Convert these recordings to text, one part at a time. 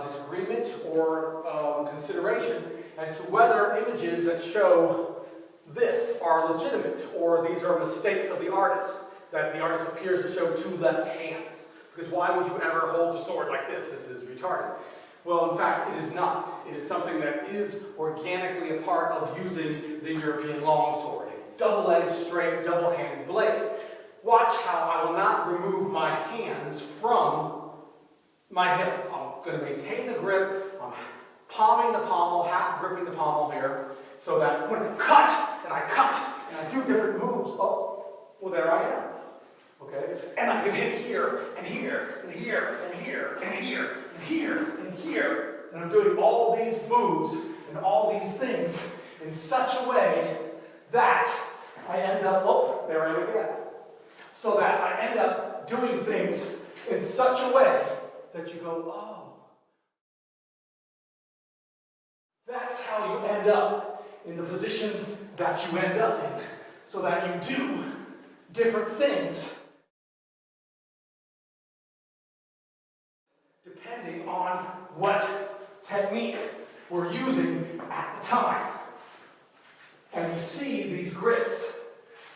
disagreement or consideration as to whether images that show this are legitimate, or these are mistakes of the artist, that the artist appears to show two left hands. Because why would you ever hold a sword like this? This is retarded. Well, in fact, it is not. It is something that is organically a part of using the European longsword, a double-edged, straight, double-handed blade. Watch how I will not remove my hands from my hilt. I'm going to maintain the grip. I'm palming the pommel, half gripping the pommel here, so that when I cut, and I do different moves, oh, well, there I am. Okay? And I can hit here, and here, and here, and here, and here, and here, and here. And I'm doing all these moves and all these things in such a way that I end up, oh, there I am again. So that I end up doing things in such a way that you go, oh. That's how you end up in the positions that you end up in. So that you do different things depending on what technique we're using at the time. And you see these grips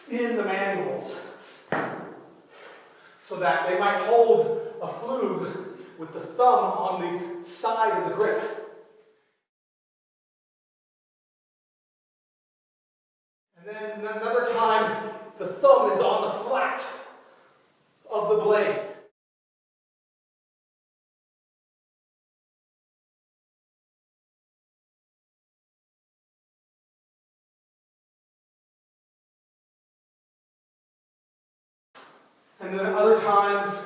in the manuals so that they might hold a flug with the thumb on the side of the grip. And then another time, the thumb is on the flat of the blade. And then other times,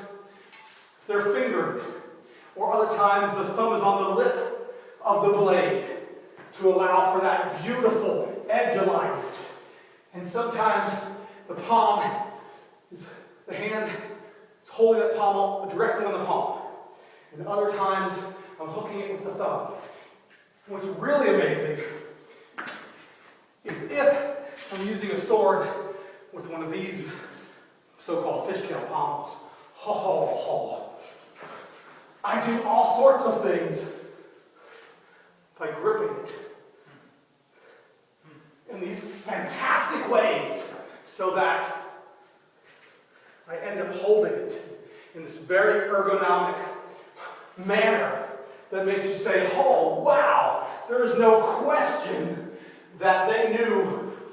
they're fingered. Or other times, the thumb is on the lip of the blade to allow for that beautiful edge alignment. And sometimes the hand is holding that pommel directly on the palm. And other times, I'm hooking it with the thumb. What's really amazing is if I'm using a sword with one of these so-called fishtail pommels, I do all sorts of things by gripping it in these fantastic ways so that I end up holding it in this very ergonomic manner that makes you say, oh, wow, there is no question that they knew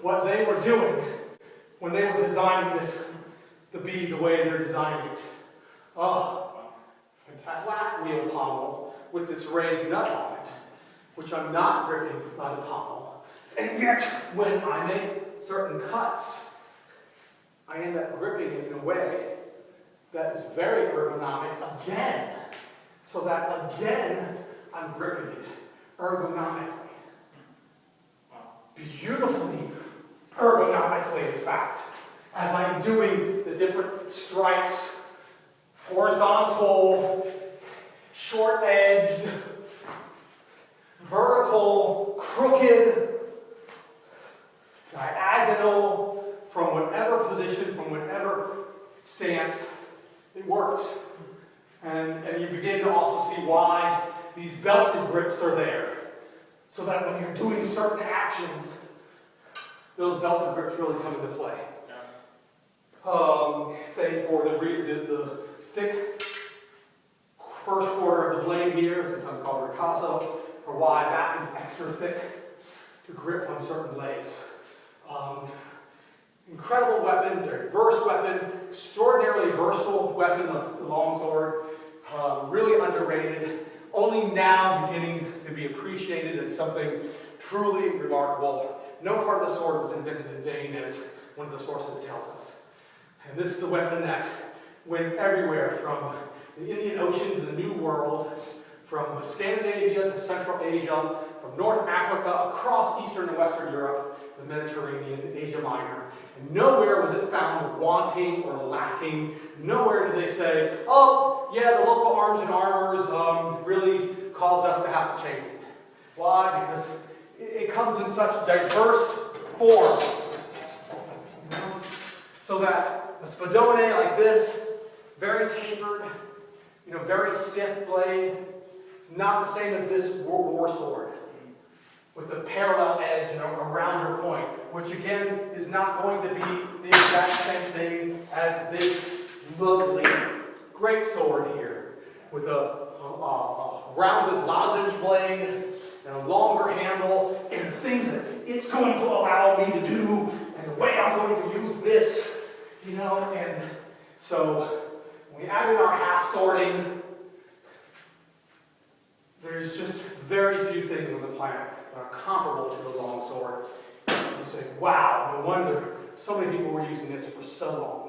what they were doing when they were designing this to be the way they're designing it. Oh, a flat wheel pommel with this raised nut on it, which I'm not gripping by the pommel. And yet, when I make certain cuts, I end up gripping it in a way that is very ergonomic again. So that again, I'm gripping it ergonomically. Beautifully ergonomically, in fact, as I'm doing the different strikes, horizontal, short-edged, vertical, crooked, diagonal, from whatever position, from whatever stance, it works. And you begin to also see why these belted grips are there. So that when you're doing certain actions, those belted grips really come into play. Say for the thick first quarter of the blade here, sometimes called ricasso, for why that is extra thick to grip on certain blades. Incredible weapon, diverse weapon, extraordinarily versatile weapon of the longsword, really underrated, only now beginning to be appreciated as something truly remarkable. No part of the sword was invented in vain, as one of the sources tells us. And this is the weapon that went everywhere, from the Indian Ocean to the New World, from Scandinavia to Central Asia, from North Africa, across Eastern and Western Europe, the Mediterranean, Asia Minor. And nowhere was it found wanting or lacking. Nowhere did they say, oh, yeah, the local arms and armors really caused us to have to change it. Why? Because it comes in such diverse forms. So that a spadone like this, very tapered, very stiff blade, It's not the same as this war sword with a parallel edge and a rounder point, which again is not going to be the exact same thing as this lovely great sword here with a rounded lozenge blade and a longer handle and things that it's going to allow me to do and the way I'm going to use this, you know. And so when we add in our half swording, there's just very few things on the planet that are comparable to the longsword. You say, wow, no wonder so many people were using this for so long.